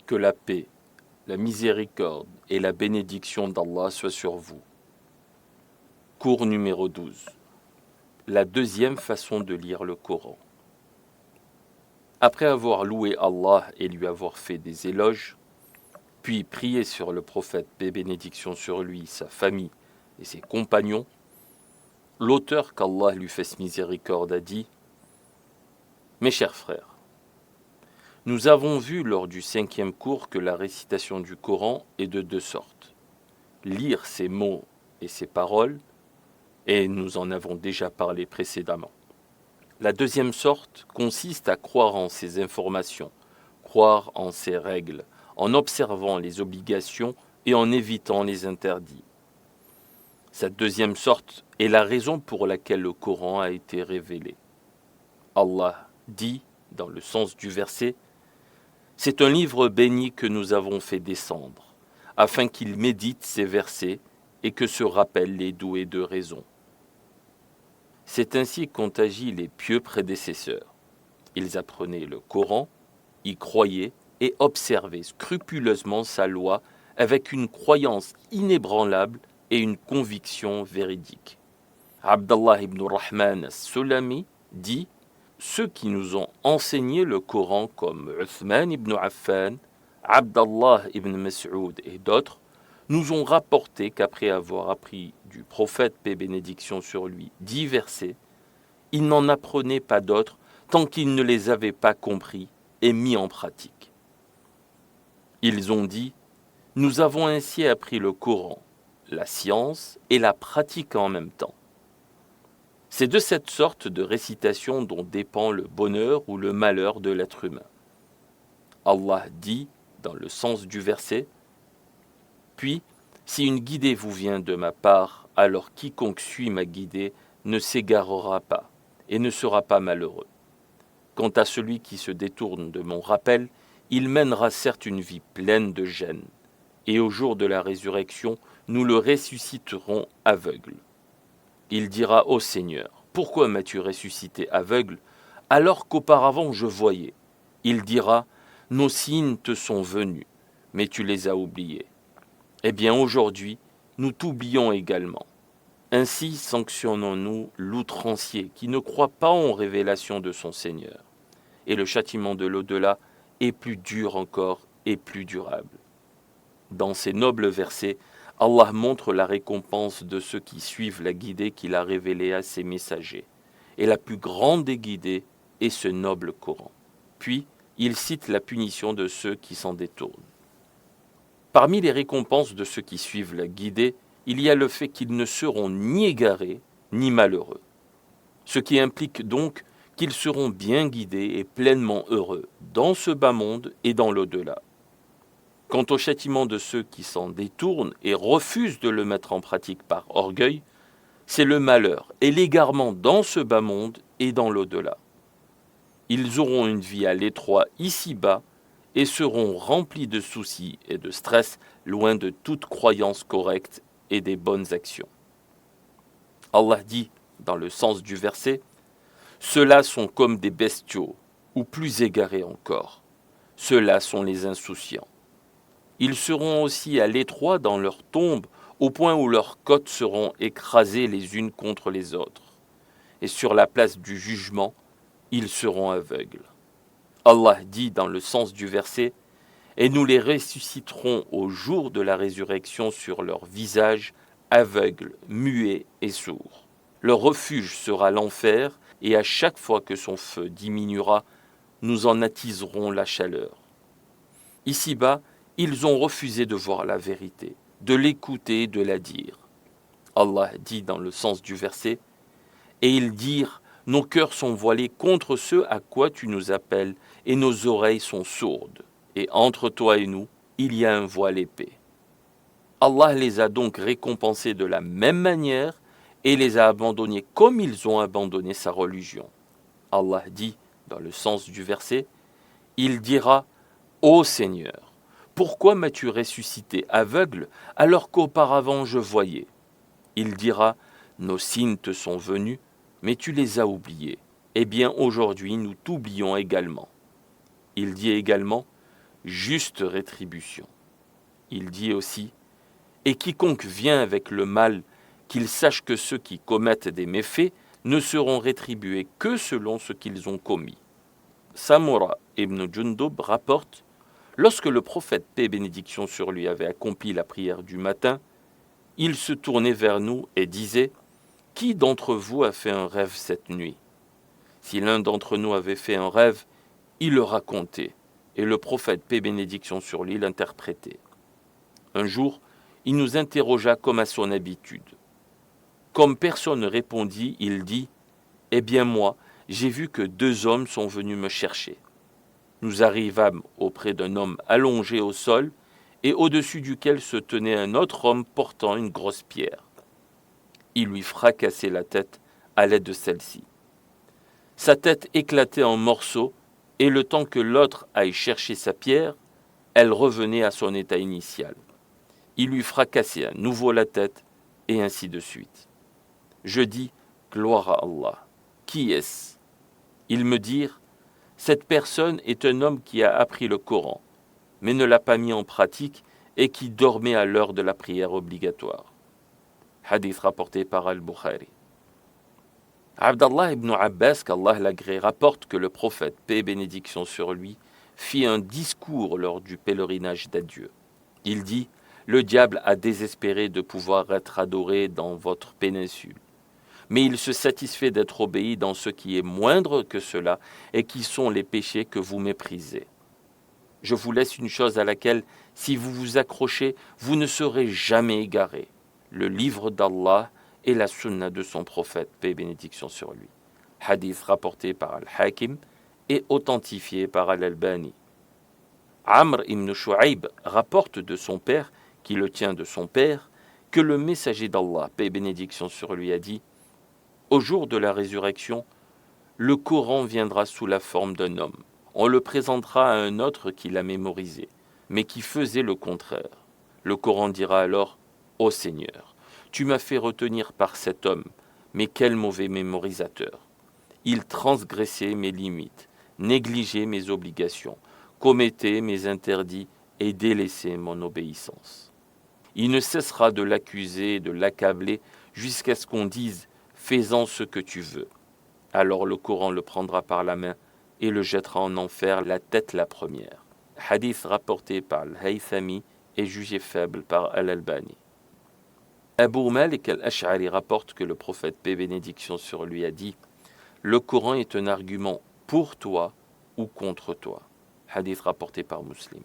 Que la paix, la miséricorde et la bénédiction d'Allah soient sur vous. Cours numéro 12. La deuxième façon de lire le Coran. Après avoir loué Allah et lui avoir fait des éloges, puis prié sur le prophète, paix et bénédiction sur lui, sa famille et ses compagnons, l'auteur qu'Allah lui fasse miséricorde a dit « Mes chers frères, nous avons vu lors du 5e cours que la récitation du Coran est de deux sortes. Lire ses mots et ses paroles, et nous en avons déjà parlé précédemment. La deuxième sorte consiste à croire en ses informations, croire en ses règles, en observant les obligations et en évitant les interdits. Cette deuxième sorte est la raison pour laquelle le Coran a été révélé. Allah dit, dans le sens du verset, « C'est un livre béni que nous avons fait descendre, afin qu'il médite ces versets et que se rappellent les doués de raison. » C'est ainsi qu'ont agi les pieux prédécesseurs. Ils apprenaient le Coran, y croyaient et observaient scrupuleusement sa loi avec une croyance inébranlable et une conviction véridique. Abdallah ibn Rahman as-Sulami dit « Ceux qui nous ont enseigné le Coran comme Uthman ibn Affan, Abdallah ibn Mas'ud et d'autres, nous ont rapporté qu'après avoir appris du prophète, paix et bénédiction sur lui, 10 versets, ils n'en apprenaient pas d'autres tant qu'ils ne les avaient pas compris et mis en pratique. Ils ont dit, nous avons ainsi appris le Coran, la science et la pratique en même temps. C'est de cette sorte de récitation dont dépend le bonheur ou le malheur de l'être humain. Allah dit, dans le sens du verset, puis, si une guidée vous vient de ma part, alors quiconque suit ma guidée ne s'égarera pas et ne sera pas malheureux. Quant à celui qui se détourne de mon rappel, il mènera certes une vie pleine de gêne, et au jour de la résurrection, nous le ressusciterons aveugle. Il dira au Seigneur, pourquoi m'as-tu ressuscité aveugle, alors qu'auparavant je voyais? Il dira, nos signes te sont venus, mais tu les as oubliés. Eh bien aujourd'hui, nous t'oublions également. Ainsi sanctionnons-nous l'outrancier qui ne croit pas en révélation de son Seigneur. Et le châtiment de l'au-delà est plus dur encore et plus durable. Dans ces nobles versets, Allah montre la récompense de ceux qui suivent la guidée qu'il a révélée à ses messagers. Et la plus grande des guidées est ce noble Coran. Puis, il cite la punition de ceux qui s'en détournent. Parmi les récompenses de ceux qui suivent la guidée, il y a le fait qu'ils ne seront ni égarés ni malheureux. Ce qui implique donc qu'ils seront bien guidés et pleinement heureux dans ce bas monde et dans l'au-delà. Quant au châtiment de ceux qui s'en détournent et refusent de le mettre en pratique par orgueil, c'est le malheur et l'égarement dans ce bas monde et dans l'au-delà. Ils auront une vie à l'étroit ici-bas et seront remplis de soucis et de stress, loin de toute croyance correcte et des bonnes actions. Allah dit, dans le sens du verset, « Ceux-là sont comme des bestiaux, ou plus égarés encore. Ceux-là sont les insouciants. Ils seront aussi à l'étroit dans leur tombe, au point où leurs côtes seront écrasées les unes contre les autres. Et sur la place du jugement, ils seront aveugles. » Allah dit dans le sens du verset, « Et nous les ressusciterons au jour de la résurrection sur leur visage, aveugles, muets et sourds. Leur refuge sera l'enfer, et à chaque fois que son feu diminuera, nous en attiserons la chaleur. » Ici-bas, ils ont refusé de voir la vérité, de l'écouter et de la dire. Allah dit dans le sens du verset, « Et ils dirent, nos cœurs sont voilés contre ce à quoi tu nous appelles, et nos oreilles sont sourdes. Et entre toi et nous, il y a un voile épais. » Allah les a donc récompensés de la même manière et les a abandonnés comme ils ont abandonné sa religion. Allah dit, dans le sens du verset, « Il dira, ô Seigneur, pourquoi m'as-tu ressuscité aveugle alors qu'auparavant je voyais? Il dira, nos signes te sont venus, mais tu les as oubliés. Eh bien aujourd'hui nous t'oublions également. Il dit également, juste rétribution. Il dit aussi « Et quiconque vient avec le mal, qu'il sache que ceux qui commettent des méfaits ne seront rétribués que selon ce qu'ils ont commis. » Samura ibn Jundub rapporte « Lorsque le prophète, paix et bénédiction sur lui, avait accompli la prière du matin, il se tournait vers nous et disait « Qui d'entre vous a fait un rêve cette nuit ?» Si l'un d'entre nous avait fait un rêve, il le racontait, et le prophète, paix et bénédiction sur lui, l'interprétait. Un jour, il nous interrogea comme à son habitude. Comme personne ne répondit, il dit « Eh bien moi, j'ai vu que 2 hommes sont venus me chercher. » Nous arrivâmes auprès d'un homme allongé au sol et au-dessus duquel se tenait un autre homme portant une grosse pierre. Il lui fracassait la tête à l'aide de celle-ci. Sa tête éclatait en morceaux et le temps que l'autre aille chercher sa pierre, elle revenait à son état initial. Il lui fracassait à nouveau la tête et ainsi de suite. Je dis « Gloire à Allah ». Qui est-ce ? Ils me dirent « Cette personne est un homme qui a appris le Coran, mais ne l'a pas mis en pratique et qui dormait à l'heure de la prière obligatoire. » Hadith rapporté par Al-Bukhari. Abdallah ibn Abbas, qu'Allah l'agrée, rapporte que le prophète, paix et bénédiction sur lui, fit un discours lors du pèlerinage d'adieu. Il dit « Le diable a désespéré de pouvoir être adoré dans votre péninsule. Mais il se satisfait d'être obéi dans ce qui est moindre que cela et qui sont les péchés que vous méprisez. Je vous laisse une chose à laquelle, si vous vous accrochez, vous ne serez jamais égarés. Le livre d'Allah et la sunna de son prophète, paix et bénédiction sur lui. » Hadith rapporté par Al-Hakim et authentifié par Al-Albani. Amr ibn Shu'aib rapporte de son père, qui le tient de son père, que le messager d'Allah, paix et bénédiction sur lui, a dit « Au jour de la résurrection, le Coran viendra sous la forme d'un homme. On le présentera à un autre qui l'a mémorisé, mais qui faisait le contraire. Le Coran dira alors « Ô Seigneur, tu m'as fait retenir par cet homme, mais quel mauvais mémorisateur. Il transgressait mes limites, négligeait mes obligations, commettait mes interdits et délaissait mon obéissance. Il ne cessera de l'accuser et de l'accabler jusqu'à ce qu'on dise « Fais-en ce que tu veux ». Alors le Coran le prendra par la main et le jettera en enfer, la tête la première. Hadith rapporté par Al-Haythami et jugé faible par Al-Albani. Abu Malik al-Ash'ari rapporte que le prophète, paix et bénédiction sur lui, a dit « Le Coran est un argument pour toi ou contre toi ». Hadith rapporté par Muslim.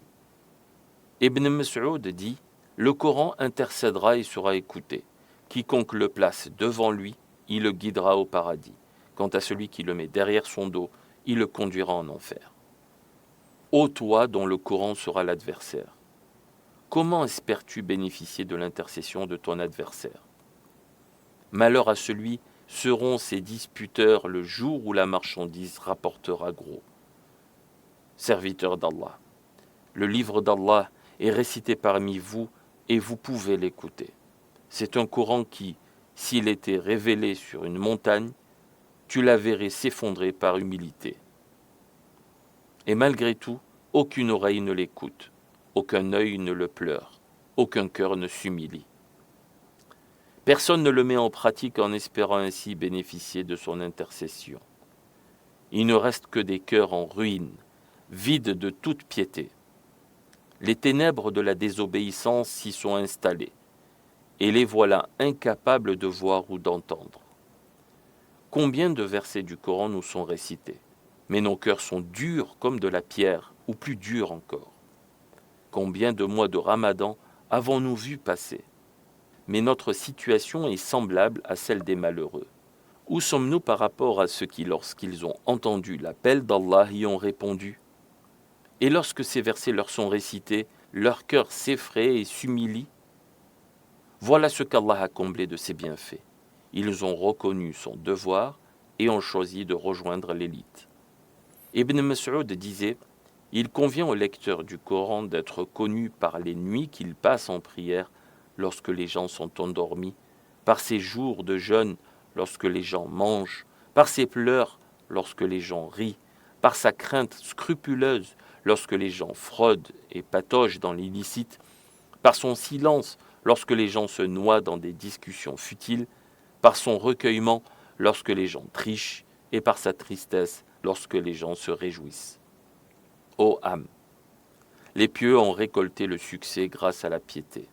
Ibn Mas'ud dit « Le Coran intercédera et sera écouté. Quiconque le place devant lui, il le guidera au paradis. Quant à celui qui le met derrière son dos, il le conduira en enfer. Ô toi dont le Coran sera l'adversaire, comment espères-tu bénéficier de l'intercession de ton adversaire? Malheur à celui, seront ses disputeurs le jour où la marchandise rapportera gros. Serviteurs d'Allah, le livre d'Allah est récité parmi vous et vous pouvez l'écouter. C'est un Coran qui, s'il était révélé sur une montagne, tu la verrais s'effondrer par humilité. Et malgré tout, aucune oreille ne l'écoute, aucun œil ne le pleure, aucun cœur ne s'humilie. Personne ne le met en pratique en espérant ainsi bénéficier de son intercession. Il ne reste que des cœurs en ruine, vides de toute piété. Les ténèbres de la désobéissance s'y sont installées, et les voilà incapables de voir ou d'entendre. Combien de versets du Coran nous sont récités, mais nos cœurs sont durs comme de la pierre, ou plus durs encore. Combien de mois de Ramadan avons-nous vu passer, mais notre situation est semblable à celle des malheureux. Où sommes-nous par rapport à ceux qui, lorsqu'ils ont entendu l'appel d'Allah, y ont répondu? Et lorsque ces versets leur sont récités, leur cœur s'effraie et s'humilie. Voilà ce qu'Allah a comblé de ses bienfaits. Ils ont reconnu son devoir et ont choisi de rejoindre l'élite. Ibn Mas'ud disait « Il convient au lecteur du Coran d'être connu par les nuits qu'il passe en prière lorsque les gens sont endormis, par ses jours de jeûne lorsque les gens mangent, par ses pleurs lorsque les gens rient, par sa crainte scrupuleuse lorsque les gens fraudent et pataugent dans l'illicite, par son silence lorsque les gens se noient dans des discussions futiles, par son recueillement lorsque les gens trichent et par sa tristesse lorsque les gens se réjouissent. Ô âme, les pieux ont récolté le succès grâce à la piété.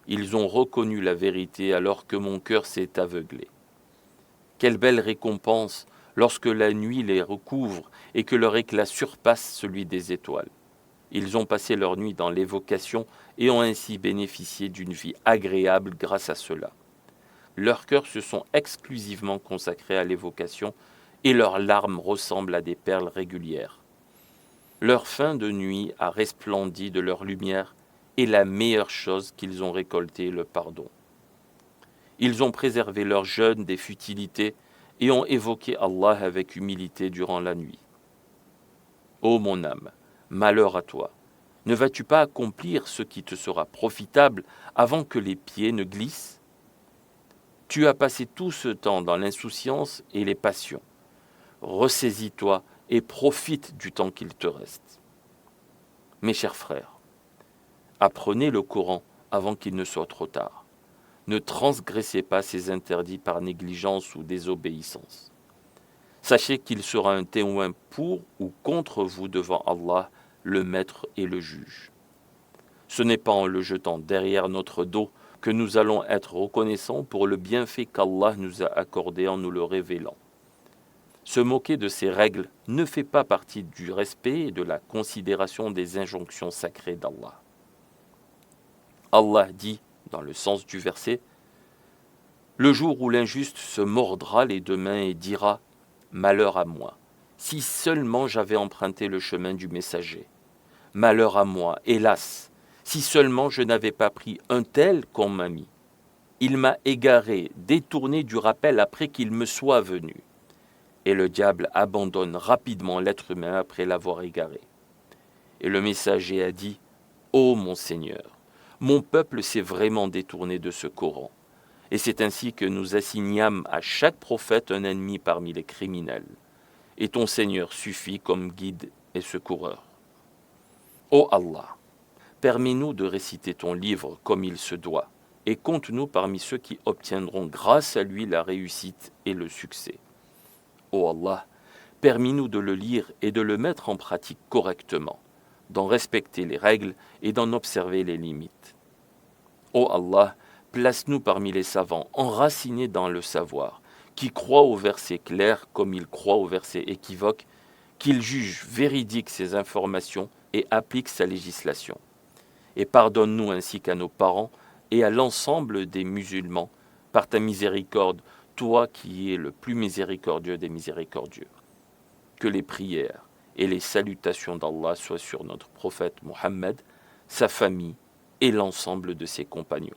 Ils ont reconnu la vérité alors que mon cœur s'est aveuglé. Quelle belle récompense lorsque la nuit les recouvre et que leur éclat surpasse celui des étoiles. Ils ont passé leur nuit dans l'évocation et ont ainsi bénéficié d'une vie agréable grâce à cela. Leurs cœurs se sont exclusivement consacrés à l'évocation et leurs larmes ressemblent à des perles régulières. Leur fin de nuit a resplendi de leur lumière et la meilleure chose qu'ils ont récoltée est le pardon. Ils ont préservé leur jeûne des futilités et ont évoqué Allah avec humilité durant la nuit. Ô mon âme, malheur à toi, ne vas-tu pas accomplir ce qui te sera profitable avant que les pieds ne glissent ? Tu as passé tout ce temps dans l'insouciance et les passions. Ressaisis-toi et profite du temps qu'il te reste. Mes chers frères, apprenez le Coran avant qu'il ne soit trop tard. Ne transgressez pas ses interdits par négligence ou désobéissance. Sachez qu'il sera un témoin pour ou contre vous devant Allah, le Maître et le Juge. Ce n'est pas en le jetant derrière notre dos que nous allons être reconnaissants pour le bienfait qu'Allah nous a accordé en nous le révélant. Se moquer de ces règles ne fait pas partie du respect et de la considération des injonctions sacrées d'Allah. Allah dit, dans le sens du verset, « Le jour où l'injuste se mordra les deux mains et dira « Malheur à moi, si seulement j'avais emprunté le chemin du messager. Malheur à moi, hélas, si seulement je n'avais pas pris un tel qu'on m'a mis. Il m'a égaré, détourné du rappel après qu'il me soit venu. » Et le diable abandonne rapidement l'être humain après l'avoir égaré. Et le messager a dit, « Ô mon Seigneur, mon peuple s'est vraiment détourné de ce Coran. Et c'est ainsi que nous assignâmes à chaque prophète un ennemi parmi les criminels. Et ton Seigneur suffit comme guide et secoureur. Ô Allah, permets-nous de réciter ton livre comme il se doit, et compte-nous parmi ceux qui obtiendront grâce à lui la réussite et le succès. Ô Allah, permets-nous de le lire et de le mettre en pratique correctement, d'en respecter les règles et d'en observer les limites. Ô Allah, place-nous parmi les savants enracinés dans le savoir, qui croient aux versets clairs comme ils croient aux versets équivoques, qu'ils jugent véridiques ces informations et appliquent sa législation. Et pardonne-nous ainsi qu'à nos parents et à l'ensemble des musulmans, par ta miséricorde, toi qui es le plus miséricordieux des miséricordieux. Que les prières et les salutations d'Allah soient sur notre prophète Mohammed, sa famille et l'ensemble de ses compagnons.